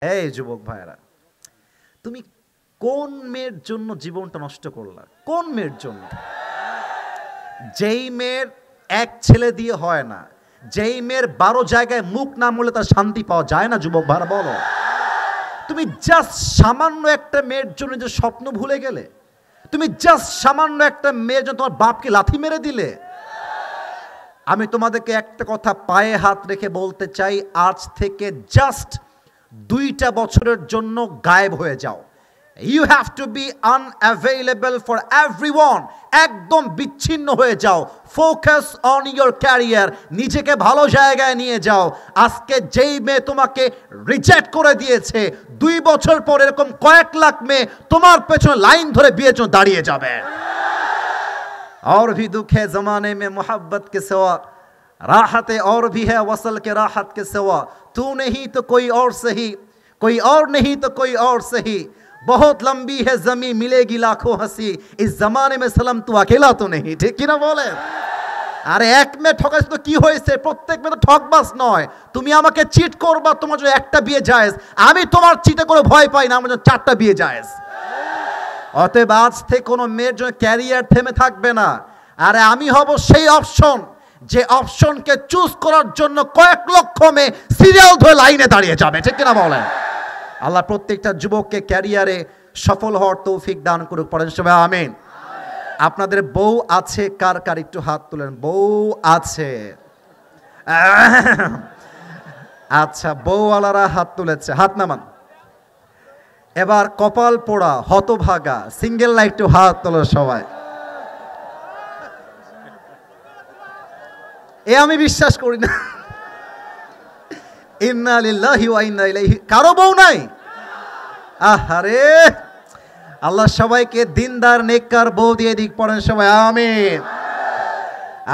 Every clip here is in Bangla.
এই যুবক ভাইরা, তুমি কোন মেয়ের জন্য জীবনটা নষ্ট করলা? কোন মেয়ের জন্য? যেই মেয়ের এক ছেলে দিয়ে হয় না, যেই মেয়ের 12 জায়গায় মুখ না মরলে তার শান্তি পাওয়া যায় না। যুবক ভাইরা বলো, তুমি জাস্ট সামান্য একটা মেয়ের জন্য যে স্বপ্ন ভুলে গেলে, তুমি জাস্ট সামান্য একটা মেয়ের জন্য তোমার বাপকে লাথি মেরে দিলে। আমি তোমাদেরকে একটা কথা পায়ে হাত রেখে বলতে চাই, আজ থেকে জাস্ট 2টা বছরের জন্য গায়েব হয়ে যাও। You have to be unavailable for everyone. একদম বিচ্ছিন্ন হয়ে যাও। Focus on your career. নিজেকে ভালো জায়গায় নিয়ে যাও। আজকে যেই মেয়ে তোমাকে রিজেক্ট করে দিয়েছে, 2 বছর পর এরকম কয়েক লাখ মেয়ে তোমার পেছনে লাইন ধরে বিয়ের জন্য দাঁড়িয়ে যাবে। और भी दुख है ज़माने में मोहब्बत के सिवा, राहत और भी है वसल के राहत के सिवा, तू नहीं तो कोई और सही, कोई और नहीं तो कोई और सही, बहुत लंबी है ज़मीं मिलेगी लाखों हंसी, इस ज़माने में सलम तू अकेला तो नहीं। ठीक कि ना बोले? আরে এক মেয়ে ঠকাইছে তো কি হয়েছে? প্রত্যেক মেয়ে তো ঠকবাজ নয়। তুমি আমাকে চিট করবা, তোমার জন্য একটা বিয়ে জায়েজ। আমি তোমার চিটে করে ভয় পাই না, আমার জন্য 4টা বিয়ে জায়েজ। অতএব আজ থেকে কোনো মেয়ের জন্য ক্যারিয়ার থেমে থাকবে না। আরে আমি হব সেই অপশন, যে অপশনকে চুজ করার জন্য কয়েক লক্ষ মেয়ে সিরিয়াল ধরে লাইনে দাঁড়িয়ে যাবে। ঠিক কিনা বলেন? আল্লাহ প্রত্যেকটা যুবককে ক্যারিয়ারে সফল হওয়ার তৌফিক দান করুক। পড়েন সবাই আমিন। আপনাদের বউ আছে কার কার? একটু হাত তুলেন। বউ আছে? আচ্ছা, বউওয়ালারা হাত তুলেছে, হাত নামান। এবার কপাল পোড়া হতভাগা সিঙ্গেল না, একটু হাত তোলো সবাই। এ আমি বিশ্বাস করি না। ইন্না লিল্লাহি ওয়া ইন্না ইলাইহি। কারো বউ নাই? আহারে, আল্লাহ সবাইকে দিনদার নেককার বউ দিয়ে দিক। পড়েন সবাই আমিন।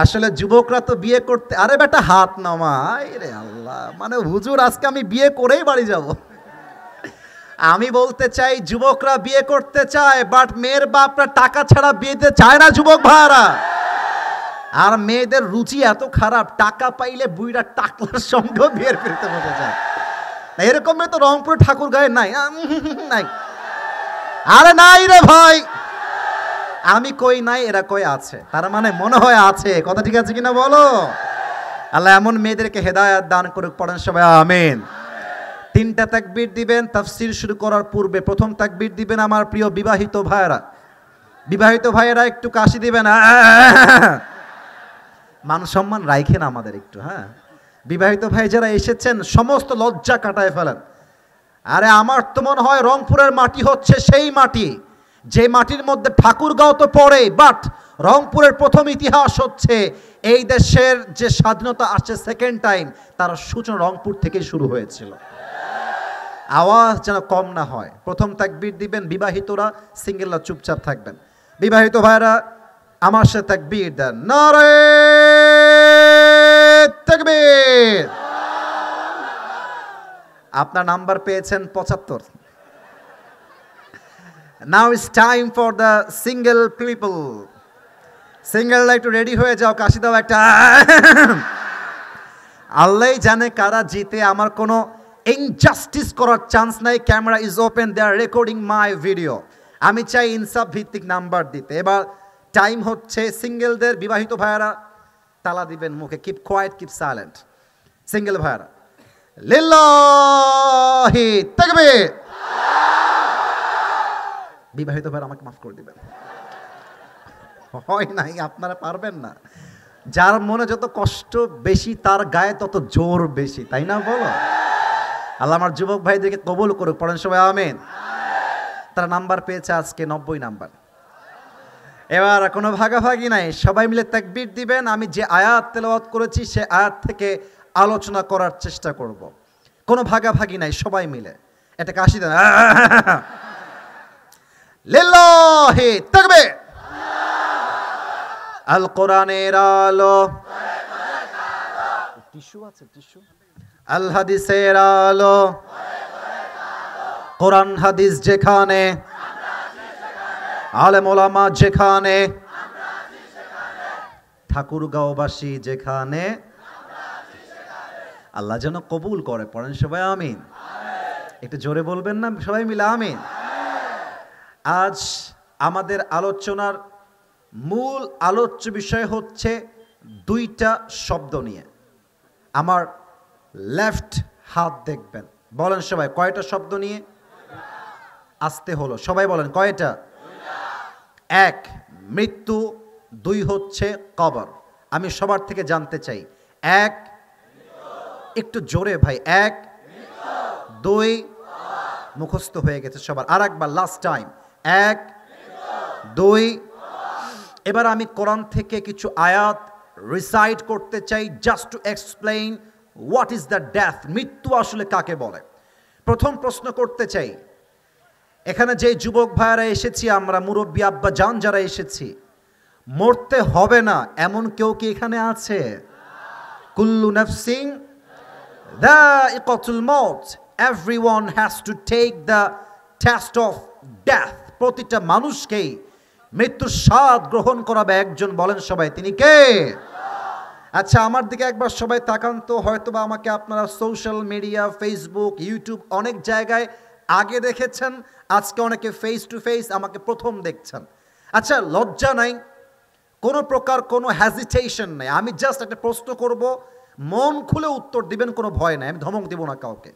আসলে যুবকরা তো বিয়ে করতে, আরে বেটা হাত নামাই রে আল্লাহ, মানে হুজুর আজকে আমি বিয়ে করেই বাড়ি যাব। আমি বলতে চাই, যুবকরা বিয়ে করতে চায়, বাট মেয়ের বাপরা টাকা ছাড়া বিয়ে দিতে চায় না যুবক ভাইরা। আর মেয়েদের রুচি এত খারাপ, টাকা পাইলে বুইরা টাকলার সঙ্গে বিয়ের ফিরতে বসে যায়। এরকম মেয়ে তো রংপুর ঠাকুর গায়ে নাই। নাই, আরে নাই রে ভাই, আমি কই নাই, এরা কই আছে। তার মানে মনে হয় আছে। কথা ঠিক আছে কিনা বলো? আল্লাহ এমন মেয়েদেরকে হেদায়েত দান করুক। পড়েন সবাই আমিন। 3টা তাকবীর দিবেন তাফসীর শুরু করার পূর্বে। প্রথম তাকবীর দিবেন আমার প্রিয় বিবাহিত ভাইয়েরা। বিবাহিত ভাইয়েরা একটু কাশি দিবেন। মান সম্মান রাখেন আমাদের একটু। হ্যাঁ, বিবাহিত ভাই যারা এসেছেন সমস্ত লজ্জা কাটায় ফেলেন। আরে আমার তো মনে হয় রংপুরের মাটি হচ্ছে সেই মাটি, যে মাটির মধ্যে ঠাকুরগাঁও তো পড়ে, বাট রংপুরের প্রথম ইতিহাস হচ্ছে এই দেশের যে স্বাধীনতা আসছে সেকেন্ড টাইম, তার সূচনা রংপুর থেকে শুরু হয়েছিল। আওয়াজ যেন কম না হয়। প্রথম তাকবীর দিবেন বিবাহিতরা, সিঙ্গেলরা চুপচাপ থাকবেন। বিবাহিত ভাইরা আমার সাথে তাকবীর দেন। নারে তাকবীর। আপনার নাম্বার পেয়েছেন 75। Now it's time for the single people. সিঙ্গেলরা একটু রেডি হয়ে যাও, কাশি দাও একটা। আল্লাহ জানে কারা জিতে। আমার কোনো ইনজাস্টিস করার চান্স নাই। Camera is open, they are recording my video. আমি চাই ইনসাফ ভিত্তিক নাম্বার দিতে। এবার টাইম হচ্ছে সিঙ্গেলদের। বিবাহিত ভাইয়ারা তালা দিবেন মুখে। Keep quiet, keep silent. Single ভাইয়ারা লিল্লাহি তাকবীর। বিবাহিত ভাইয়ারা আমাকে মাফ করে দিবেন। হয় নাই, আপনারা পারবেন না। যার মনে যত কষ্ট বেশি, তার গায়ে তত জোর বেশি, তাই না বলো? আল্লাহ আমার যুবক ভাইদেরকে কবুল করুক। পড়েন সবাই আমিন। তারা নাম্বার পেয়েছে আজকে 90 নাম্বার। এবার কোনো ভাগাভাগি নাই, সবাই মিলে তাকবীর দিবেন। আমি যে আয়াত তেলাওয়াত করেছি সে আয়াত থেকে আলোচনা করার চেষ্টা করব। কোনো ভাগাভাগি নাই, সবাই মিলে এটা কাশি দেন। লিল্লাহি তাকবীর। আল কোরআনের আলো, টিস্যু আছে? টিস্যু। আল হাদিসের আলো, কোরআন হাদিস যেখানে, আলেম ওলামা যেখানে, ঠাকুরগাঁওবাসী যেখানে, আল্লাহ যেন কবুল করে। পড়েন সবাই আমিন। একটু জোরে বলবেন না সবাই মিলে আমিন। আজ আমাদের আলোচনার মূল আলোচ্য বিষয় হচ্ছে দুইটা শব্দ নিয়ে। আমার লেফট হাত দেখবেন, বলেন সবাই কয়টা শব্দ নিয়ে? আসতে হলো, সবাই বলেন কয়টা? এক মৃত্যু, দুই হচ্ছে কবর। আমি সবার থেকে জানতে চাই, এক, একটু জোরে ভাই, এক, দুই, মুখস্থ হয়ে গেছে সবার, আর একবার লাস্ট টাইম, এক, দুই। এবার আমি কোরআন থেকে কিছু আয়াত রিসাইট করতে চাই, just to explain what is the death, মৃত্যু আসলে কাকে বলে। প্রথম প্রশ্ন করতে চাই, এখানে যে যুবক ভাইয়ারা এসেছি, আমরা মুরব্বী আব্বা জান যারা এসেছি, মরতে হবে না এমন কেউ কি এখানে আছে? কুল্লু নাফসিন যায়িকাতুল মউত, everyone has to take the test of death. প্রতিটা মানুষকেই মৃত্যুর স্বাদ গ্রহণ করাবে একজন, বলেন সবাই তিনি কে? আচ্ছা আমার দিকে একবার সবাই তাকান তো, হয়তোবা আমাকে আপনারা সোশ্যাল মিডিয়া, ফেসবুক, ইউটিউব অনেক জায়গায় আগে দেখেছেন, আজকে অনেকে ফেস টু ফেস আমাকে প্রথম দেখছেন। আচ্ছা লজ্জা নাই, কোনো প্রকার কোনো হ্যাজিটেশন নেই, আমি জাস্ট একটা প্রশ্ন করব, মন খুলে উত্তর দিবেন, কোনো ভয় নাই, আমি ধমক দিব না কাউকে।